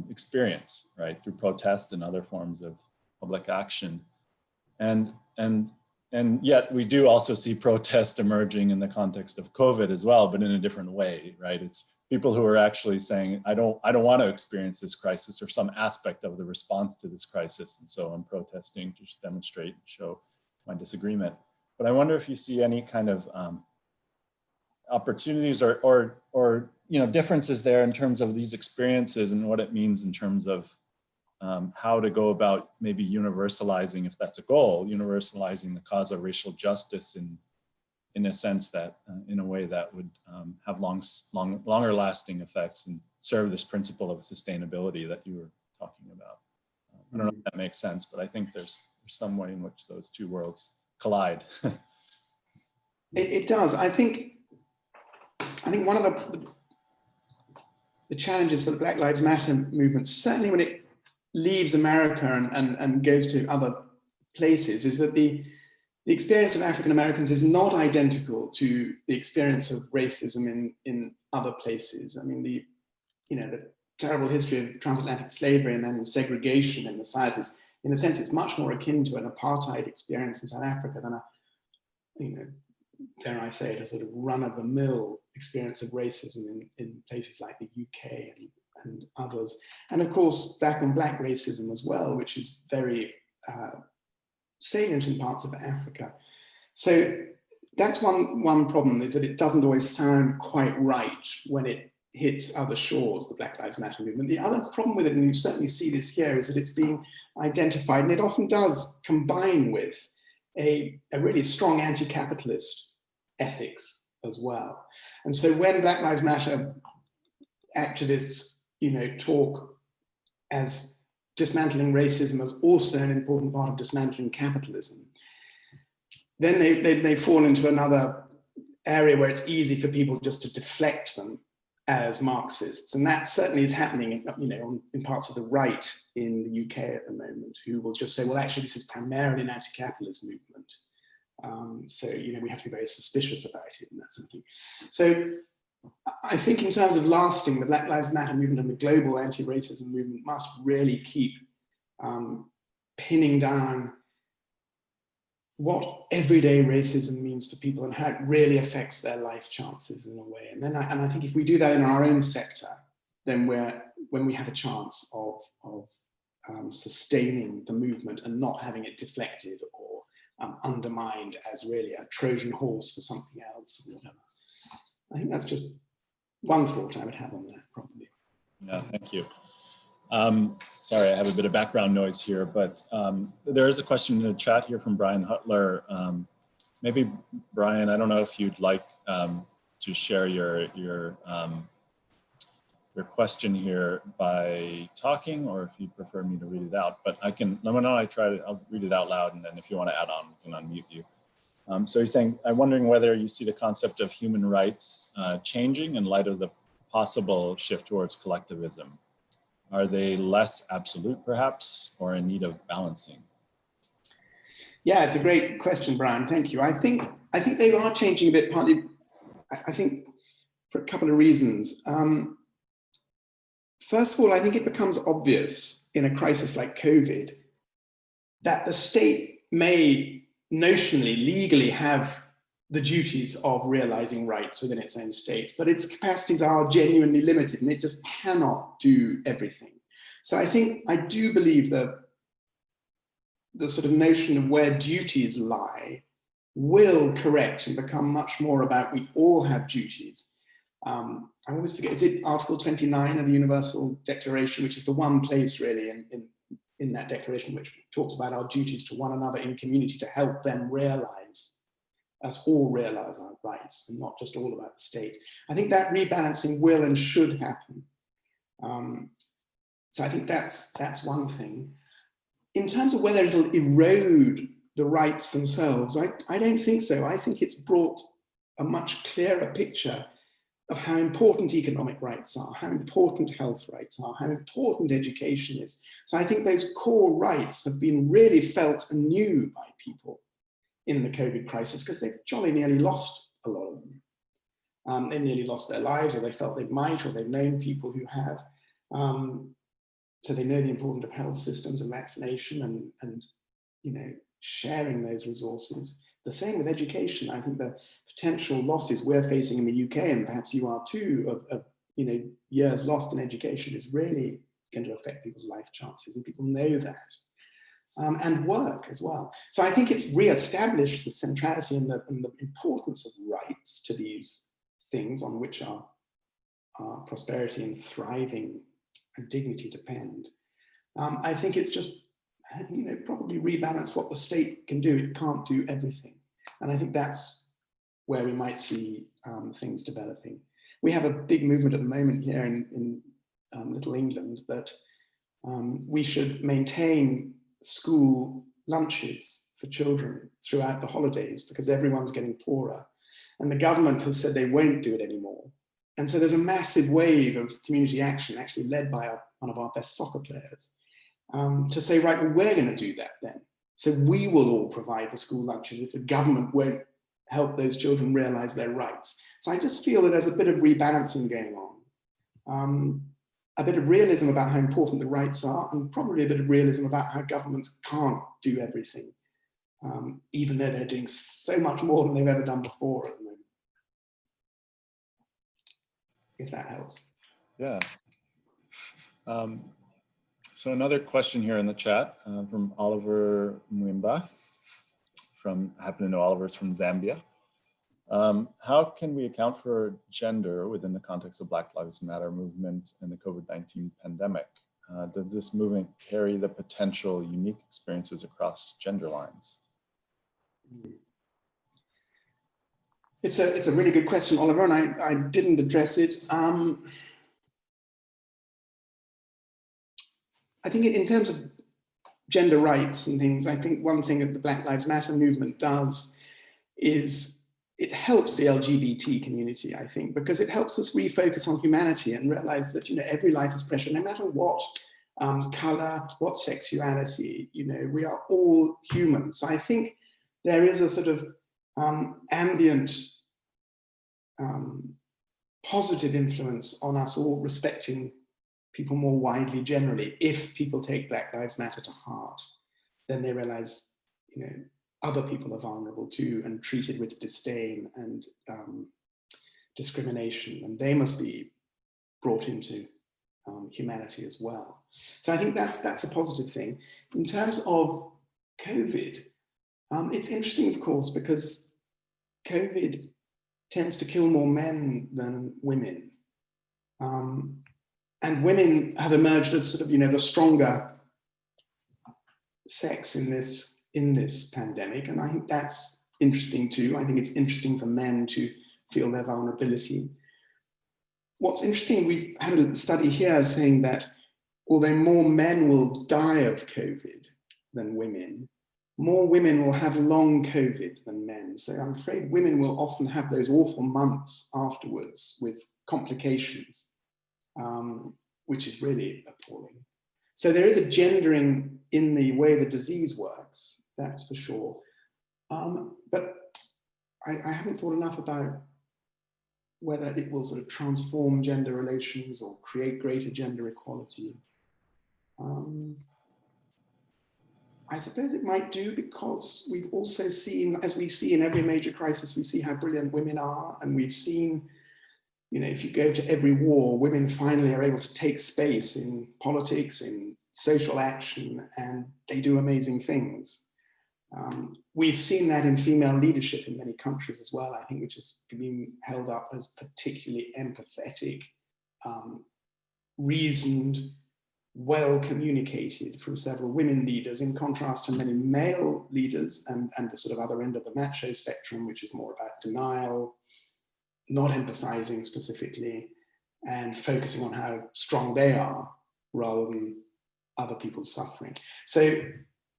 experience, right, through protest and other forms of public action. And yet we do also see protest emerging in the context of COVID as well, but in a different way, right? It's people who are actually saying, I don't want to experience this crisis or some aspect of the response to this crisis. And so I'm protesting to demonstrate and show my disagreement. But I wonder if you see any kind of opportunities or you know, differences there in terms of these experiences and what it means in terms of how to go about maybe universalizing, if that's a goal, universalizing the cause of racial justice in a sense that, in a way that would have longer lasting effects and serve this principle of sustainability that you were talking about. I don't know if that makes sense, but I think there's some way in which those two worlds collide. It does. I think one of the challenges for the Black Lives Matter movement, certainly when it leaves America and goes to other places, is that the experience of African Americans is not identical to the experience of racism in other places. I mean, the terrible history of transatlantic slavery and then segregation in the South is, in a sense, it's much more akin to an apartheid experience in South Africa than a, dare I say it, a sort of run-of-the-mill experience of racism in places like the UK and others. And of course, black on black racism as well, which is very salient in parts of Africa. So that's one problem, is that it doesn't always sound quite right when it hits other shores, the Black Lives Matter movement. The other problem with it, and you certainly see this here, is that it's being identified, and it often does combine with a really strong anti-capitalist ethics as well. And so when Black Lives Matter activists, talk as dismantling racism as also an important part of dismantling capitalism, then they fall into another area where it's easy for people just to deflect them as Marxists. And that certainly is happening in parts of the right in the UK at the moment, who will just say, well, actually, this is primarily an anti-capitalist movement. So, we have to be very suspicious about it and that sort of thing. So I think in terms of lasting, the Black Lives Matter movement and the global anti-racism movement must really keep pinning down what everyday racism means for people and how it really affects their life chances in a way. And then I think if we do that in our own sector, then when we have a chance of sustaining the movement and not having it deflected or undermined as really a Trojan horse for something else or whatever. I think that's just one thought I would have on that, probably. Yeah, thank you. Sorry, I have a bit of background noise here, but there is a question in the chat here from Brian Hutler. Maybe, Brian, I don't know if you'd like to share your question here by talking, or if you prefer me to read it out, but I can, let me know, I'll read it out loud, and then if you want to add on, I can unmute you. So he's saying, I'm wondering whether you see the concept of human rights changing in light of the possible shift towards collectivism. Are they less absolute, perhaps, or in need of balancing? Yeah, it's a great question, Brian. Thank you. I think they are changing a bit, partly, I think, for a couple of reasons. First of all, I think it becomes obvious in a crisis like COVID that the state may notionally, legally have the duties of realizing rights within its own states, but its capacities are genuinely limited and it just cannot do everything. So I do believe that the sort of notion of where duties lie will correct and become much more about we all have duties. I always forget, is it Article 29 of the Universal Declaration, which is the one place really in that declaration which talks about our duties to one another in community to help them realize, us all realize our rights and not just all about the state. I think that rebalancing will and should happen. So I think that's one thing. in terms of whether it'll erode the rights themselves, I don't think so. I think it's brought a much clearer picture of how important economic rights are, how important health rights are, how important education is. So I think those core rights have been really felt anew by people in the COVID crisis, because they've jolly nearly lost a lot of them. They nearly lost their lives, or they felt they might, or they've known people who have. So they know the importance of health systems and vaccination and sharing those resources. The same with education. I think the potential losses we're facing in the UK, and perhaps you are too, of years lost in education is really going to affect people's life chances, and people know that. And work as well. So I think it's re-established the centrality and the importance of rights to these things on which our prosperity and thriving and dignity depend. I think it's just, probably rebalance what the state can do. It can't do everything. And I think that's where we might see things developing. We have a big movement at the moment here in Little England that we should maintain school lunches for children throughout the holidays, because everyone's getting poorer. And the government has said they won't do it anymore. And so there's a massive wave of community action, actually led by one of our best soccer players, to say, right, well, we're going to do that then. So we will all provide the school lunches if the government won't help those children realize their rights. So I just feel that there's a bit of rebalancing going on. A bit of realism about how important the rights are, and probably a bit of realism about how governments can't do everything, even though they're doing so much more than they've ever done before at the moment. If that helps. Yeah. So another question here in the chat from Oliver Mwimba. I happen to know Oliver's from Zambia. How can we account for gender within the context of Black Lives Matter movement and the COVID-19 pandemic? Does this movement carry the potential unique experiences across gender lines? It's a really good question, Oliver, and I didn't address it. I think in terms of gender rights and things, I think one thing that the Black Lives Matter movement does is it helps the LGBT community, I think, because it helps us refocus on humanity and realize that, every life is precious, no matter what color, what sexuality, we are all human. So I think there is a sort of ambient positive influence on us all respecting people more widely generally. If people take Black Lives Matter to heart, then they realize, other people are vulnerable too and treated with disdain and discrimination, and they must be brought into humanity as well. So I think that's a positive thing. In terms of COVID, it's interesting, of course, because COVID tends to kill more men than women. And women have emerged as sort of, the stronger sex in this pandemic. And I think that's interesting too. I think it's interesting for men to feel their vulnerability. What's interesting, we've had a study here saying that although more men will die of COVID than women, more women will have long COVID than men. So I'm afraid women will often have those awful months afterwards with complications, which is really appalling. So there is a gendering in the way the disease works, that's for sure. But I haven't thought enough about whether it will sort of transform gender relations or create greater gender equality. I suppose it might do, because we've also seen, as we see in every major crisis, we see how brilliant women are. And we've seen, if you go to every war, women finally are able to take space in politics, in social action, and they do amazing things. We've seen that in female leadership in many countries as well, I think, which has been held up as particularly empathetic, reasoned, well communicated from several women leaders, in contrast to many male leaders and the sort of other end of the macho spectrum, which is more about denial, not empathizing specifically, and focusing on how strong they are rather than other people's suffering. So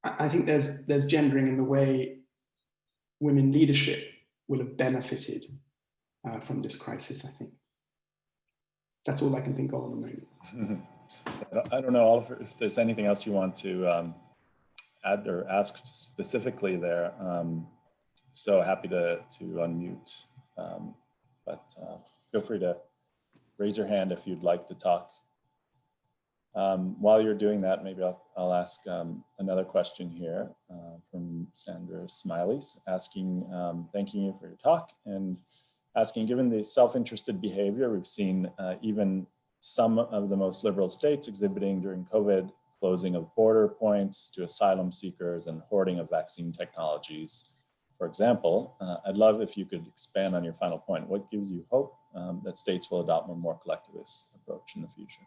I think there's gendering in the way women leadership will have benefited from this crisis, I think. That's all I can think of at the moment. I don't know, Oliver, if there's anything else you want to add or ask specifically there. So happy to unmute, but feel free to raise your hand if you'd like to talk. While you're doing that, maybe I'll ask another question here from Sandra Smileys, asking, thanking you for your talk and asking, given the self-interested behavior we've seen even some of the most liberal states exhibiting during COVID, closing of border points to asylum seekers and hoarding of vaccine technologies, for example, I'd love if you could expand on your final point. What gives you hope that states will adopt a more collectivist approach in the future?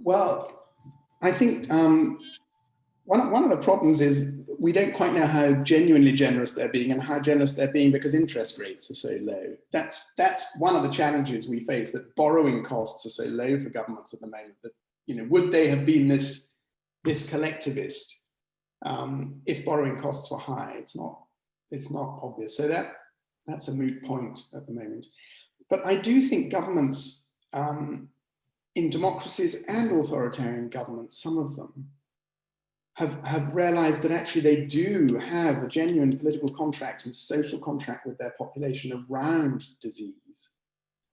Well, I think one of the problems is we don't quite know how genuinely generous they're being and how generous they're being because interest rates are so low. That's one of the challenges we face, that borrowing costs are so low for governments at the moment that, you know, would they have been this collectivist if borrowing costs were high? It's not obvious. So that's a moot point at the moment. But I do think governments in democracies and authoritarian governments, some of them have realized that actually they do have a genuine political contract and social contract with their population around disease,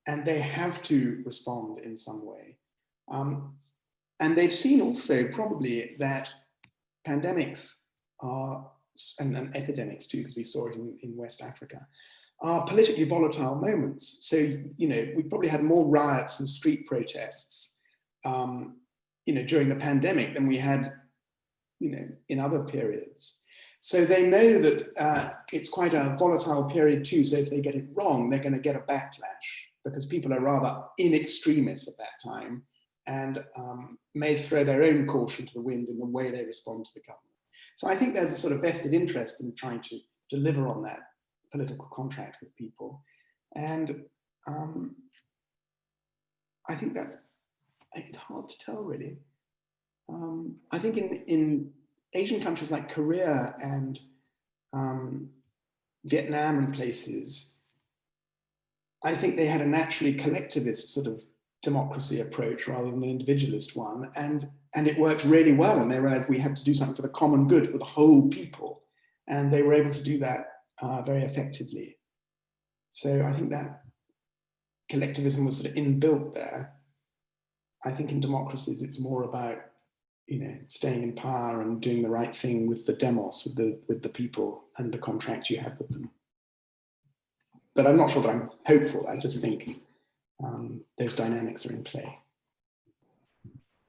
and they have to respond in some way. And they've seen also probably that pandemics are, and epidemics too, because we saw it in West Africa, are politically volatile moments. So, you know, we probably had more riots and street protests, you know, during the pandemic than we had, you know, in other periods. So they know that it's quite a volatile period too. So if they get it wrong, they're going to get a backlash because people are rather in extremis at that time and may throw their own caution to the wind in the way they respond to the government. So I think there's a sort of vested interest in trying to deliver on that political contract with people. And I think that it's hard to tell really. I think in Asian countries like Korea and Vietnam and places, I think they had a naturally collectivist sort of democracy approach rather than an individualist one. And it worked really well. And they realized we had to do something for the common good, for the whole people. And they were able to do that very effectively. So I think that collectivism was sort of inbuilt there. I think in democracies, it's more about, you know, staying in power and doing the right thing with the demos, with the people and the contract you have with them. But I'm not sure that I'm hopeful. I just think those dynamics are in play.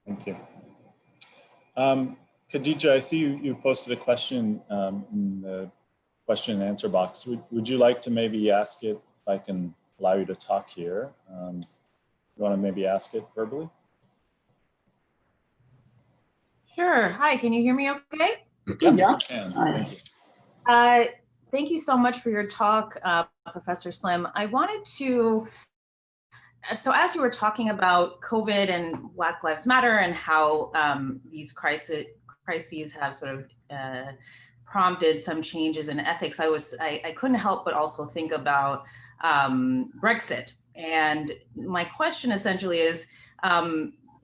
Thank you. Khadija, I see you posted a question in the question and answer box. Would you like to maybe ask it, if I can allow you to talk here? You want to maybe ask it verbally? Sure. Hi, can you hear me okay? Yeah. Thank you. Thank you so much for your talk, Professor Slim. I wanted to, so as you were talking about COVID and Black Lives Matter and how these crises have sort of prompted some changes in ethics, I couldn't help but also think about Brexit. And my question essentially is,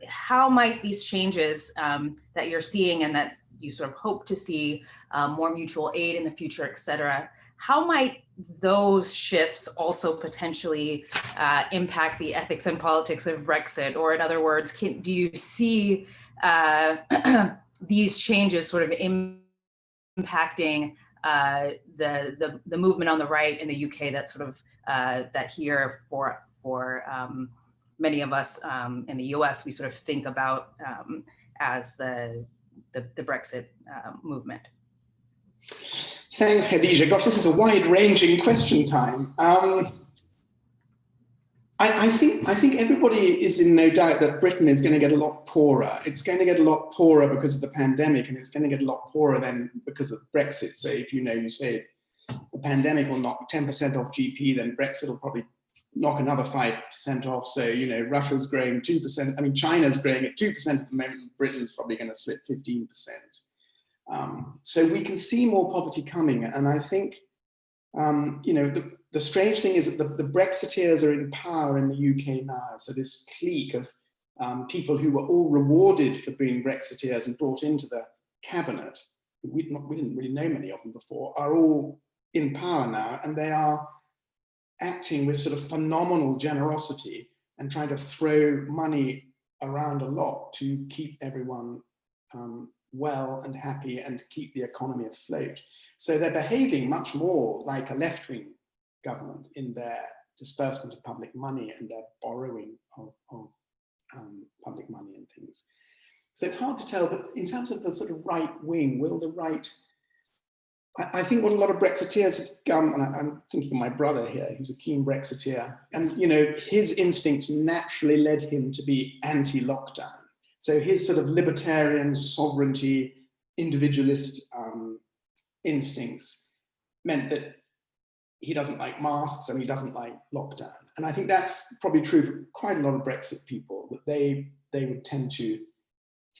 how might these changes that you're seeing and that you sort of hope to see, more mutual aid in the future, et cetera, how might those shifts also potentially impact the ethics and politics of Brexit? Or in other words, do you see these changes sort of impacting the movement on the right in the UK that sort of, that here for many of us in the US, we sort of think about as the Brexit movement? Thanks, Khadija. Gosh, this is a wide-ranging question time. I think everybody is in no doubt that Britain is going to get a lot poorer. It's going to get a lot poorer because of the pandemic, and it's going to get a lot poorer then because of Brexit. So if you say the pandemic will knock 10% off GP, then Brexit will probably knock another 5% off. So, you know, Russia's growing 2%. I mean, China's growing at 2% at the moment. Britain's probably going to slip 15%. So we can see more poverty coming. And I think, you know, the strange thing is that the Brexiteers are in power in the UK now. So this clique of people who were all rewarded for being Brexiteers and brought into the cabinet, we didn't really know many of them before, are all in power now, and they are acting with sort of phenomenal generosity and trying to throw money around a lot to keep everyone well and happy and keep the economy afloat. So they're behaving much more like a left-wing government in their disbursement of public money and their borrowing of public money and things. So it's hard to tell, but in terms of the sort of right wing, will the right, I think what a lot of Brexiteers have done, and I'm thinking of my brother here, who's a keen Brexiteer, and you know, his instincts naturally led him to be anti-lockdown. So his sort of libertarian, sovereignty, individualist instincts meant that he doesn't like masks and he doesn't like lockdown. And I think that's probably true for quite a lot of Brexit people, that they would tend to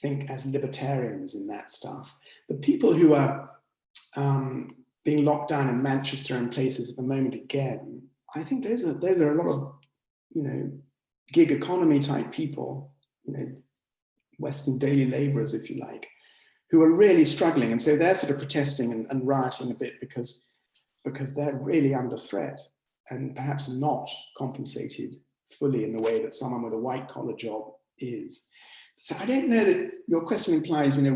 think as libertarians in that stuff. The people who are being locked down in Manchester and places at the moment again, I think those are a lot of, you know, gig economy type people, you know, Western daily laborers, if you like, who are really struggling. And so they're sort of protesting and rioting a bit because they're really under threat and perhaps not compensated fully in the way that someone with a white collar job is. So I don't know that your question implies, you know,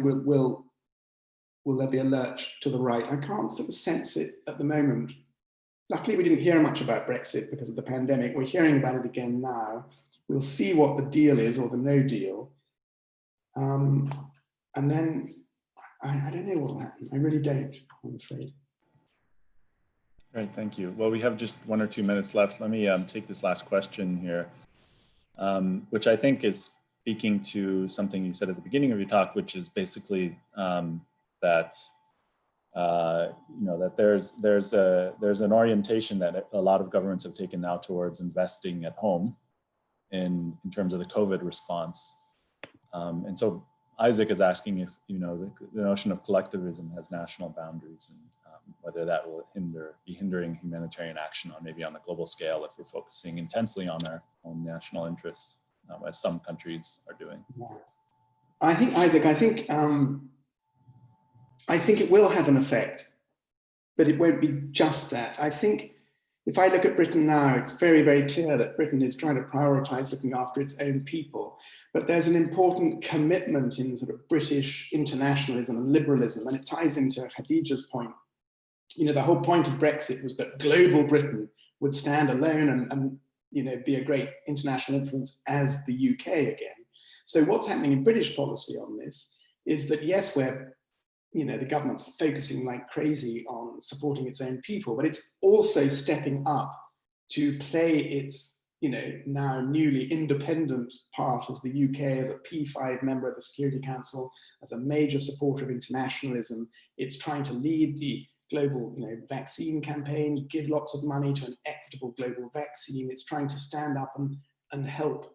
will there be a lurch to the right? I can't sort of sense it at the moment. Luckily, we didn't hear much about Brexit because of the pandemic. We're hearing about it again now. We'll see what the deal is or the no deal. And then I don't know what will happen. I really don't, I'm afraid. Great, thank you. Well, we have just 1 or 2 minutes left. Let me take this last question here, which I think is speaking to something you said at the beginning of your talk, which is basically that you know, that there's an orientation that a lot of governments have taken now towards investing at home in terms of the COVID response. And so Isaac is asking if, you know, the notion of collectivism has national boundaries, and whether that will be hindering humanitarian action maybe on a global scale if we're focusing intensely on our own national interests, as some countries are doing. I think, Isaac, I think it will have an effect, but it won't be just that. I think if I look at Britain now, it's very, very clear that Britain is trying to prioritize looking after its own people. But there's an important commitment in sort of British internationalism and liberalism, and it ties into Khadija's point. You know, the whole point of Brexit was that global Britain would stand alone and you know, be a great international influence as the UK again. So what's happening in British policy on this is that, yes, we're, you know, the government's focusing like crazy on supporting its own people, but it's also stepping up to play its, you know, now newly independent part as the UK, as a P5 member of the Security Council, as a major supporter of internationalism. It's trying to lead the global, you know, vaccine campaign, give lots of money to an equitable global vaccine. It's trying to stand up and help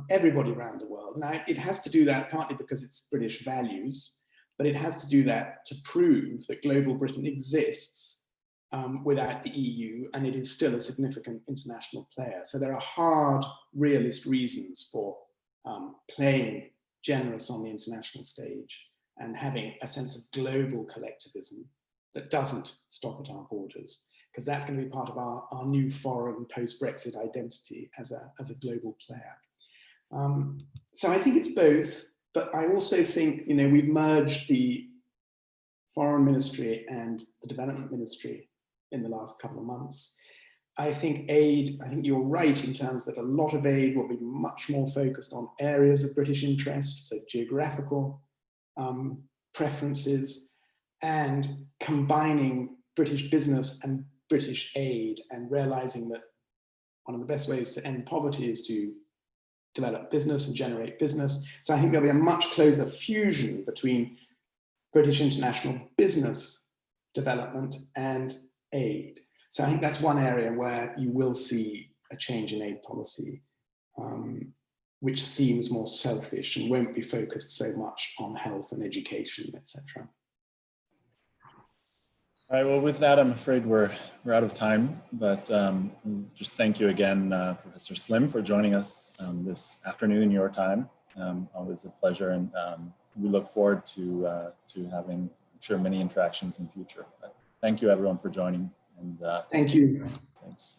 everybody around the world. Now, it has to do that partly because it's British values, but it has to do that to prove that global Britain exists without the EU, and it is still a significant international player. So there are hard, realist reasons for playing generous on the international stage and having a sense of global collectivism that doesn't stop at our borders, because that's going to be part of our new foreign post-Brexit identity as a global player. So I think it's both, but I also think, you know, we've merged the foreign ministry and the development ministry in the last couple of months. I think you're right in terms that a lot of aid will be much more focused on areas of British interest, so geographical preferences, and combining British business and British aid, and realizing that one of the best ways to end poverty is to develop business and generate business. So I think there'll be a much closer fusion between British international business development and aid. So I think that's one area where you will see a change in aid policy, which seems more selfish and won't be focused so much on health and education, etc. All right, well, with that, I'm afraid we're out of time, but just thank you again, Professor Slim, for joining us this afternoon, your time. Always a pleasure, and we look forward to having, I'm sure, many interactions in the future. But thank you, everyone, for joining. And thank you. Thanks.